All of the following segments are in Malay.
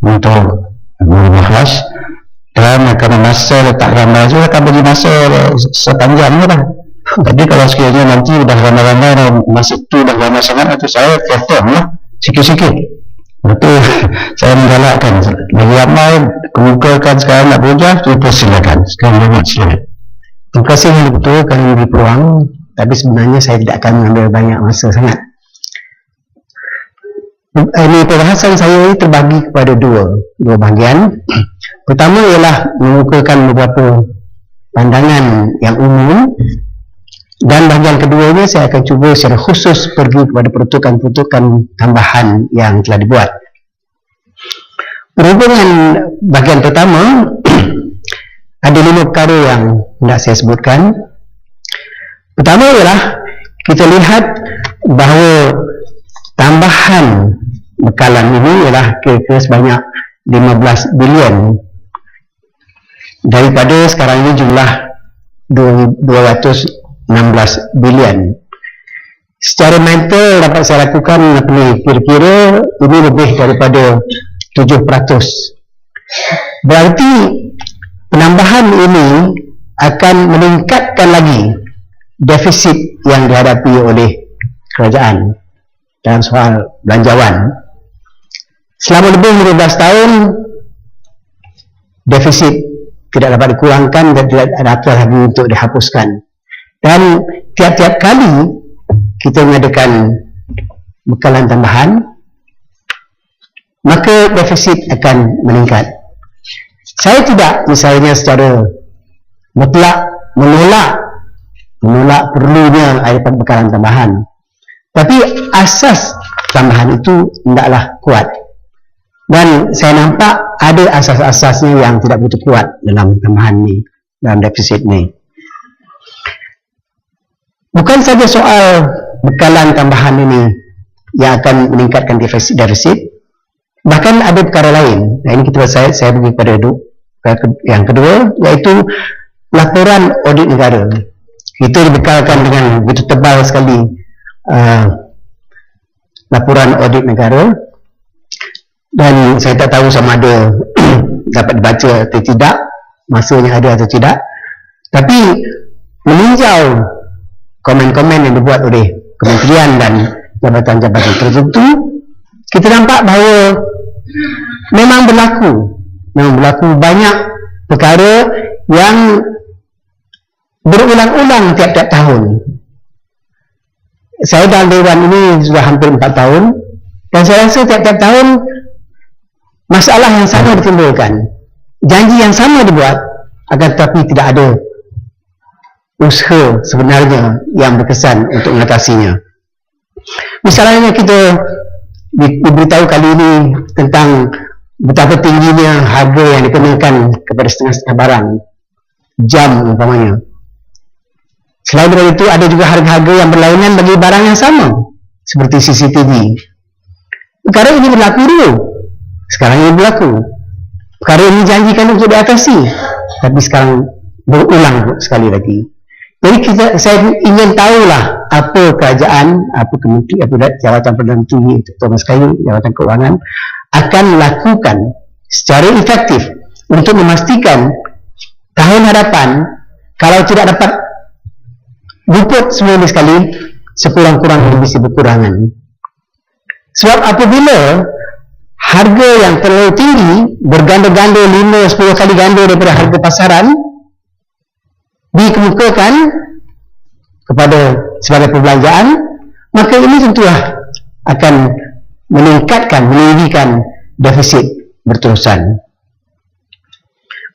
untuk guru ikhlas, dan akan masa letak gambar itu akan bagi masa sepanjangnya lah. Tapi kalau sekiranya nanti dah gambar-gambar masa itu dah gambar sangat, itu saya potong lah sikit-sikit. Itu saya menggalakkan bagi amal kemukakan sekarang nak berhujah, silakan sekarang banyak silakan. Terima kasih betul kerana memberi peluang, tapi sebenarnya saya tidak akan mengambil banyak masa sangat. Ini perbahasan saya ini terbagi kepada dua bahagian. Pertama ialah mengukuhkan beberapa pandangan yang umum, dan bahagian keduanya saya akan cuba secara khusus pergi kepada peruntukan-peruntukan tambahan yang telah dibuat. Berhubungan bahagian pertama, ada 5 perkara yang hendak saya sebutkan. Pertama ialah kita lihat bahawa tambahan bekalan ini ialah kira-kira sebanyak 15 bilion daripada sekarang ini jumlah 216 bilion. Secara mental dapat saya lakukan kira-kira ini lebih daripada 7%. Berarti penambahan ini akan meningkatkan lagi defisit yang dihadapi oleh kerajaan dalam soal belanjawan. Selama lebih 15 tahun defisit tidak dapat dikurangkan dan tidak ada lagi untuk dihapuskan, dan tiap-tiap kali kita mengadakan bekalan tambahan, maka defisit akan meningkat. Saya tidak misalnya secara mutlak menolak perlunya ada bekalan tambahan, tapi asas tambahan itu hendaklah kuat, dan saya nampak ada asas-asasnya yang tidak begitu kuat dalam tambahan ni, dalam defisit ni. Bukan saja soal bekalan tambahan ini yang akan meningkatkan defisit, bahkan ada perkara lain. Nah, ini saya pergi pada yang kedua, iaitu laporan audit negara. Itu dibekalkan dengan begitu tebal sekali laporan audit negara, dan saya tak tahu sama ada dapat dibaca atau tidak, masanya ada atau tidak. Tapi meninjau komen-komen yang dibuat oleh kementerian dan jabatan-jabatan tertentu, kita nampak bahawa memang berlaku banyak perkara yang berulang-ulang tiap-tiap tahun. Saya dalam dewan ini sudah hampir 4 tahun, dan saya rasa tiap-tiap tahun masalah yang sama ditimbulkan, janji yang sama dibuat, akan tetapi tidak ada usaha sebenarnya yang berkesan untuk mengatasinya. Misalnya kita diberitahu kali ini tentang betapa tingginya harga yang dikenakan kepada setengah-setengah barang, jam umpamanya. Selain dari itu, ada juga harga-harga yang berlainan bagi barang yang sama, seperti CCTV. Perkara ini berlaku dulu, sekarang ini berlaku. Perkara ini janjikan untuk diatasi, tapi sekarang berulang sekali lagi. Jadi saya ingin tahulah apa kerajaan, apa kementerian, apa jawatan Perdana Menteri, Thomas Kayu, Jawatan Keuangan akan melakukan secara efektif untuk memastikan tahun hadapan, kalau tidak dapat luput semua ini sekali, sekurang-kurangnya bisa berkurangan. Sebab apabila harga yang terlalu tinggi, berganda-ganda 5-10 kali ganda daripada harga pasaran, dikemukakan kepada sebagai perbelanjaan, maka ini tentulah akan meninggikan defisit berterusan.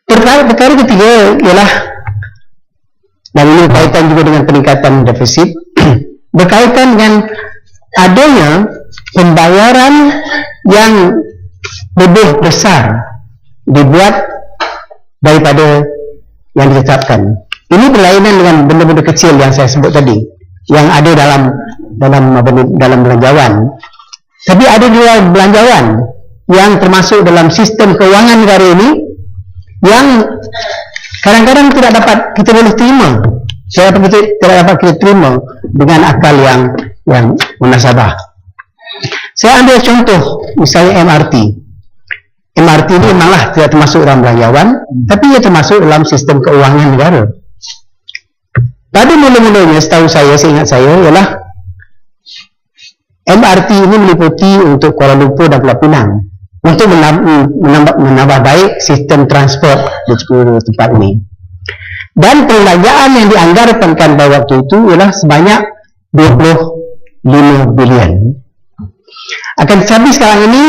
Perkara ketiga ialah, dan ini berkaitan juga dengan peningkatan defisit, berkaitan dengan adanya pembayaran yang lebih besar dibuat daripada yang ditetapkan. Ini berlainan dengan benda-benda kecil yang saya sebut tadi, yang ada dalam belanjawan. Tapi ada juga belanjawan yang termasuk dalam sistem keuangan negara ini, yang kadang-kadang tidak dapat kita boleh terima. Saya tidak dapat kita terima dengan akal yang munasabah. Saya ambil contoh misalnya MRT. memanglah tidak termasuk dalam belanjawan, tapi ia termasuk dalam sistem keuangan negara. Pada mula-mulanya, setahu saya, seingat saya, ialah MRT ini meliputi untuk Kuala Lumpur dan Pulau Pinang untuk menambah baik sistem transport di tempat ini. Dan perbelanjaan yang dianggarkan pada waktu itu ialah sebanyak 25 bilion. Akan tetapi sekarang ini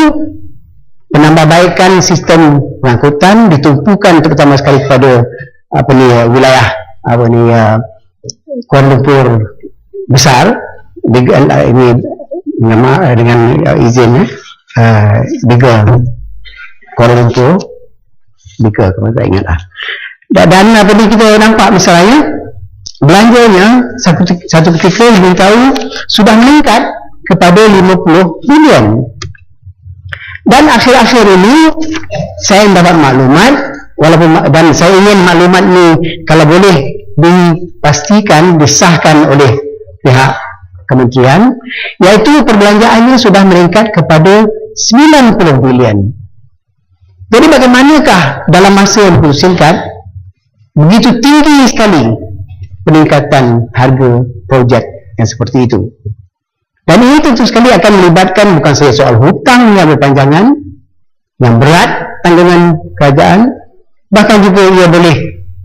penambahbaikan sistem pengangkutan ditumpukan terutama sekali kepada wilayah Kuala Lumpur besar ini nama dengan izin Bigger Kuala Lumpur Bigger, kalau tak ingat lah. Dan apa ni kita nampak misalnya belanjanya satu ketika diberitahu sudah meningkat kepada 50 bilion. Dan akhir-akhir ini saya mendapat maklumat, dan saya ingin maklumat ini kalau boleh dipastikan, disahkan oleh pihak kementerian, iaitu perbelanjaannya sudah meningkat kepada 90 bilion. Jadi bagaimanakah dalam masa yang singkat begitu tinggi sekali peningkatan harga projek yang seperti itu? Dan ini tentu sekali akan melibatkan bukan saja soal hutang yang berpanjangan, yang berat tanggungan kerajaan, bahkan juga ia boleh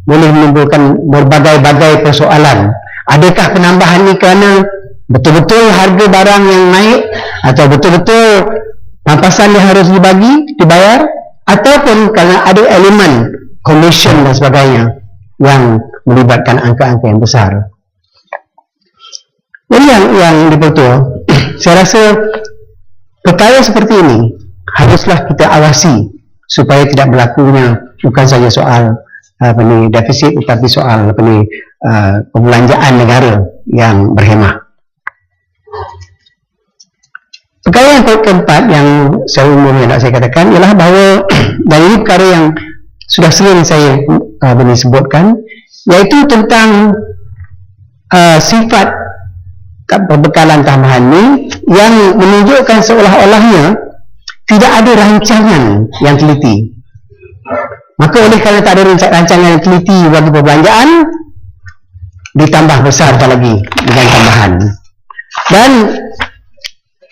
menimbulkan berbagai-bagai persoalan. Adakah penambahan ini kerana betul-betul harga barang yang naik, atau betul-betul pampasan yang harus dibayar, ataupun kerana ada elemen commission dan sebagainya yang melibatkan angka-angka yang besar. Jadi yang betul, saya rasa perkara seperti ini haruslah kita awasi supaya tidak berlakunya bukan saja soal defisit, tetapi soal pembelanjaan negara yang berhemah. Perkara yang keempat yang saya umumnya nak saya katakan ialah bahawa, dan ini perkara yang sudah sering saya sebutkan, iaitu tentang sifat perbekalan tambahan ini yang menunjukkan seolah-olahnya tidak ada rancangan yang teliti. Maka oleh kerana tak ada rancangan yang teliti bagi perbelanjaan, ditambah besar lagi dengan tambahan. Dan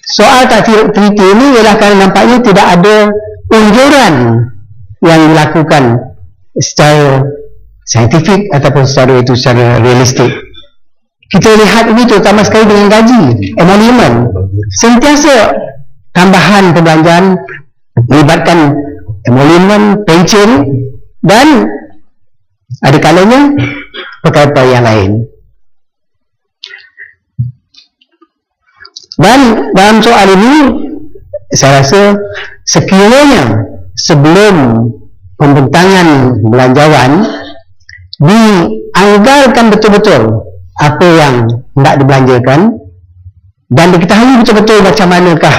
soal tak teliti ini ialah kerana nampaknya tidak ada unjuran yang dilakukan secara saintifik ataupun secara realistik. Kita lihat ini terutama sekali dengan gaji, emolument. Sentiasa tambahan perbelanjaan melibatkan emolument, pension, dan ada kalanya perkara-perkara yang lain. Dan dalam soal ini saya rasa sekiranya sebelum pembentangan belanjawan dianggarkan betul-betul apa yang hendak dibelanjakan dan diketahui betul-betul macam manakah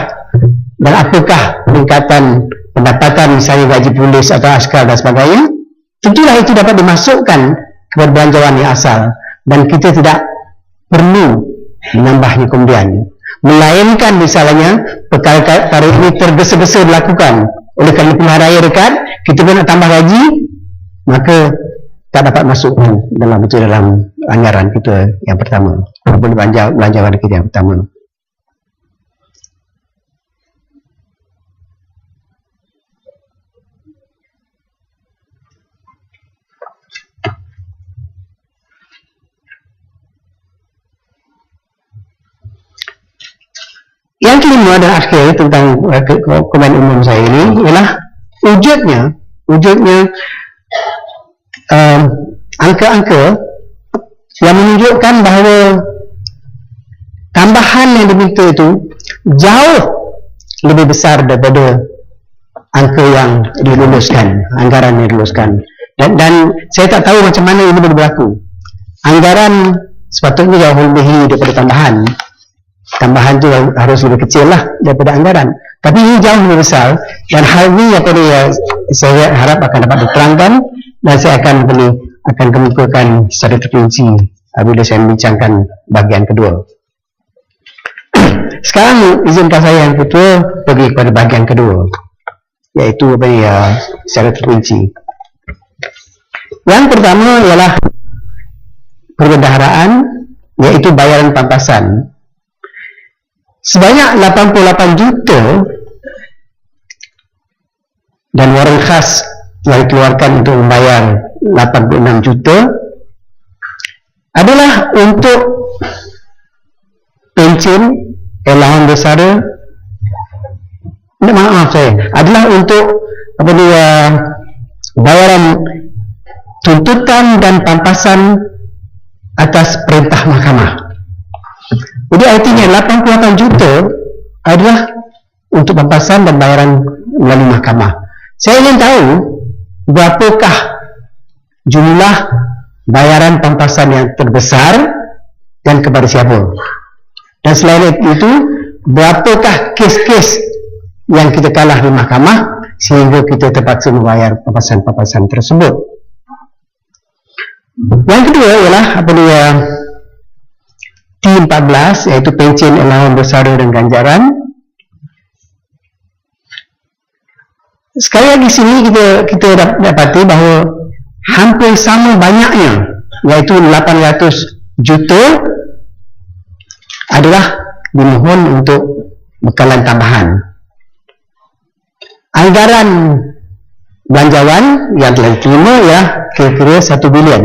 dan apakah peningkatan pendapatan misalnya gaji polis atau askar dan sebagainya, tentulah itu dapat dimasukkan kepada belanjawan yang asal dan kita tidak perlu menambahnya kemudian. Melainkan misalnya perkara-perkara ini tergesa-gesa dilakukan oleh kerana pilihan raya dekat, kita pun nak tambah gaji, maka tak dapat masuk dalam anggaran kita yang pertama, ataupun belanjawan kita yang pertama. Yang kelima dan akhir tentang komen umum saya ini ialah wujudnya angka-angka yang menunjukkan bahawa tambahan yang diminta itu jauh lebih besar daripada angka yang diluluskan, anggaran yang diluluskan. Dan saya tak tahu macam mana ini boleh berlaku. Anggaran sepatutnya jauh lebih daripada tambahan. Tambahan itu harus lebih kecil lah daripada anggaran, tapi ini jauh lebih besar. Dan hal ini saya harap akan dapat diterangkan dan saya akan kemukakan secara terperinci bila saya membincangkan bahagian kedua. Sekarang izinkan saya yang kedua pergi kepada bahagian kedua. iaitu secara terperinci. Yang pertama ialah perbendaharaan, iaitu bayaran pampasan. Sebanyak 88 juta dan waran khas yang dikeluarkan untuk membayar 86 juta adalah untuk pension, allowance bersara, adalah untuk bayaran tuntutan dan pampasan atas perintah mahkamah. Jadi artinya 88 juta adalah untuk pampasan dan bayaran melalui mahkamah. Saya ingin tahu berapakah jumlah bayaran pampasan yang terbesar dan kepada siapa. Dan selain itu, berapakah kes-kes yang kita kalah di mahkamah sehingga kita terpaksa membayar pampasan-pampasan tersebut. Yang kedua ialah T14, iaitu pension, allowance bersara dan ganjaran. Sekali lagi sini kita dapati bahawa hampir sama banyaknya, iaitu 800 juta adalah dimohon untuk bekalan tambahan. Anggaran belanjawan yang telah diterima ya kira-kira 1 bilion.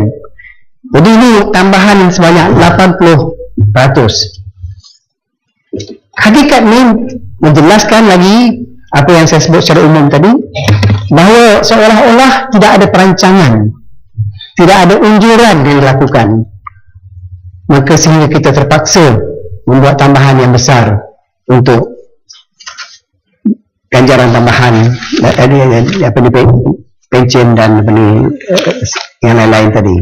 Jadi ini tambahan sebanyak 80%. Hakikat ini menjelaskan lagi apa yang saya sebut secara umum tadi, bahawa seolah-olah tidak ada perancangan, tidak ada unjuran yang dilakukan, maka sehingga kita terpaksa membuat tambahan yang besar untuk ganjaran tambahan, pension dan yang lain-lain tadi.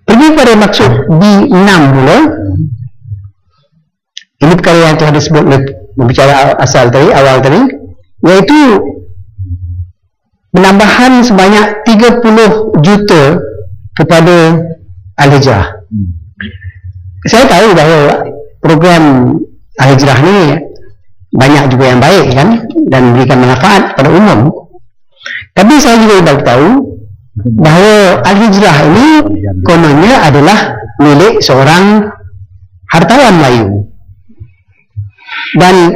Pergi pada maksud B6 dulu. Ini perkara yang telah disebut berbicara awal tadi, iaitu penambahan sebanyak 30 juta kepada Al-Hijrah. Saya tahu bahawa program Al-Hijrah ni banyak juga yang baik kan, dan memberikan manfaat pada umum. Tapi saya juga tahu bahawa Al-Hijrah ini kononnya adalah milik seorang hartawan Melayu, dan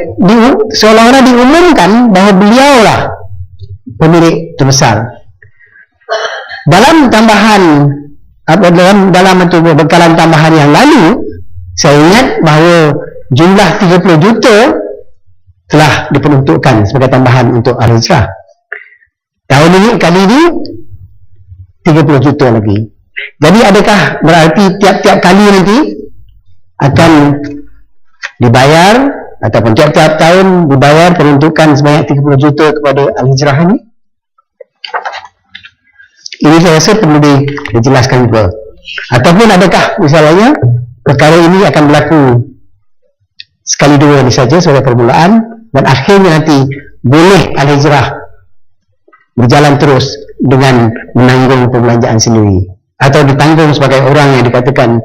seolah-olah diumumkan bahawa beliaulah pemilik terbesar. Dalam tambahan dalam bekalan tambahan yang lalu, saya ingat bahawa jumlah 30 juta telah diperuntukkan sebagai tambahan untuk Al-Hijrah. Tahun ini, kali ini 30 juta lagi. Jadi adakah berarti tiap-tiap kali nanti akan dibayar, ataupun tiap-tiap tahun dibayar peruntukan sebanyak 30 juta kepada Al-Hijrah ini? Ini saya rasa perlu dijelaskan juga. Ataupun adakah misalnya perkara ini akan berlaku sekali dua ini saja sebagai permulaan, dan akhirnya nanti boleh Al-Hijrah berjalan terus dengan menanggung pembelanjaan sendiri, atau ditanggung sebagai orang yang dikatakan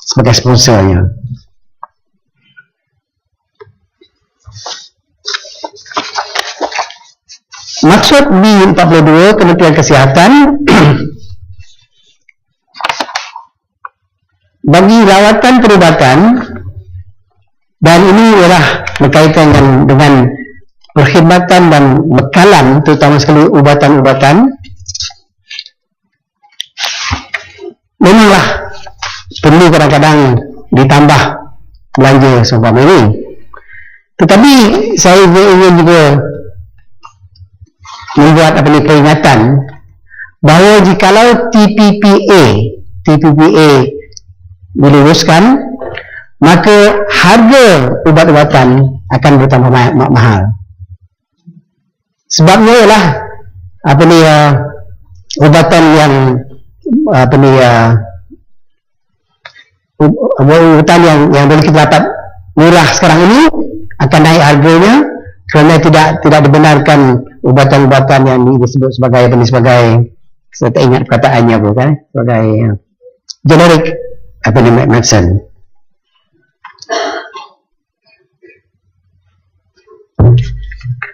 sebagai sponsornya. Maksud B42, Kementerian Kesihatan bagi rawatan perubatan, dan ini ialah berkaitan dengan perkhidmatan dan bekalan, terutama sekali ubatan-ubatan. Memanglah perlu kadang-kadang ditambah belanja seumpama ini, tetapi saya ingin juga membuat peringatan bahawa jikalau TPPA diluluskan, maka harga ubat-ubatan akan bertambah mahal. Sebabnya ialah ubatan yang ubatan yang boleh kita dapat murah sekarang ini akan naik harganya, kerana tidak dibenarkan ubatan-ubatan yang disebut sebagai saya tak ingat perkataannya bukan, sebagai generic medicine.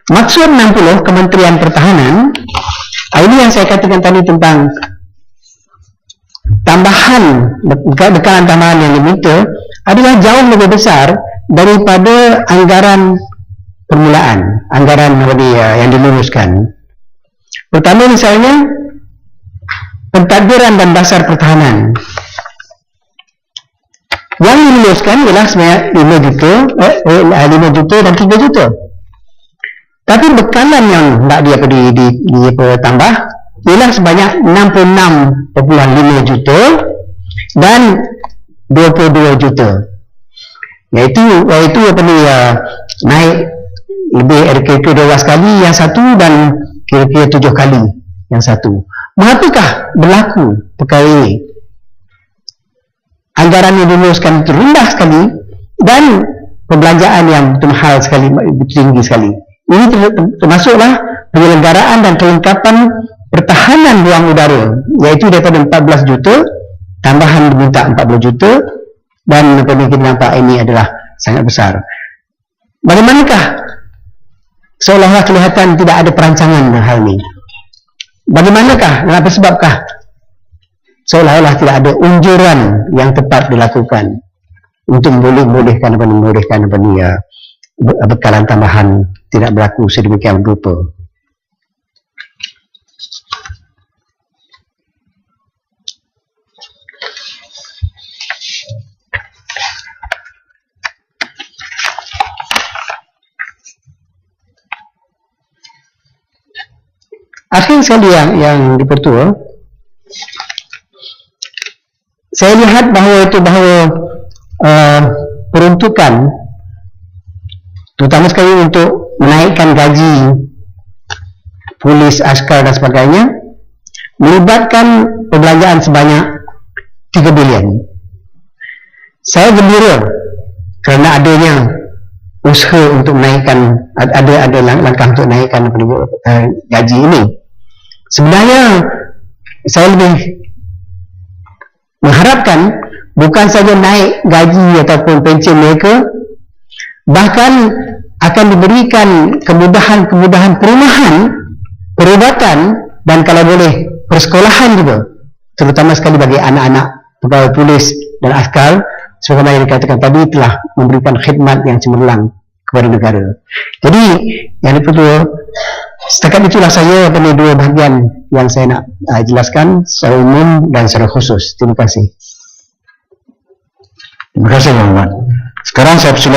Maksud 60 Kementerian Pertahanan, ini yang saya katakan tadi tentang tambahan, bekalan tambahan yang diminta adalah jauh lebih besar daripada anggaran permulaan, anggaran yang diluluskan. Pertama misalnya pentadbiran dan dasar pertahanan yang diluluskan ialah sebanyak 5 juta dan 3 juta. Tapi bekalan yang nak ditambah ialah sebanyak 66.5 juta dan 22 juta. Iaitu naik lebih kira-kira 12 kali yang satu dan kira-kira 7 kali yang satu. Mengapakah berlaku perkara ini? Anggaran yang diluluskan rendah sekali dan perbelanjaan yang mahal sekali, tinggi sekali. Ini termasuklah penyelenggaraan dan kelengkapan pertahanan ruang udara, iaitu daripada 14 juta tambahan diminta 40 juta dan kita nampak ini adalah sangat besar. Bagaimanakah seolah-olah kelihatan tidak ada perancangan hal ini? Bagaimanakah, kenapa sebabkah seolah-olah tidak ada unjuran yang tepat dilakukan untuk membolehkan bekalan tambahan tidak berlaku sedemikian rupa? Akhir sekali yang dipertua, saya lihat bahawa peruntukan terutama sekali untuk menaikkan gaji polis, askar dan sebagainya melibatkan perbelanjaan sebanyak 3 bilion. Saya gembira kerana adanya usaha untuk menaikkan, ada langkah untuk menaikkan gaji ini. Sebenarnya saya lebih mengharapkan bukan saja naik gaji ataupun pension mereka, bahkan akan diberikan kemudahan-kemudahan perumahan, perubatan dan kalau boleh persekolahan juga, terutama sekali bagi anak-anak pegawai polis dan askar, sebagaimana yang dikatakan tadi telah memberikan khidmat yang cemerlang kepada negara. Jadi yang diperlukan setakat itulah saya pada 2 bahagian yang saya nak jelaskan secara umum dan secara khusus. Terima kasih. Terima kasih, Muhammad. Sekarang saya persilakan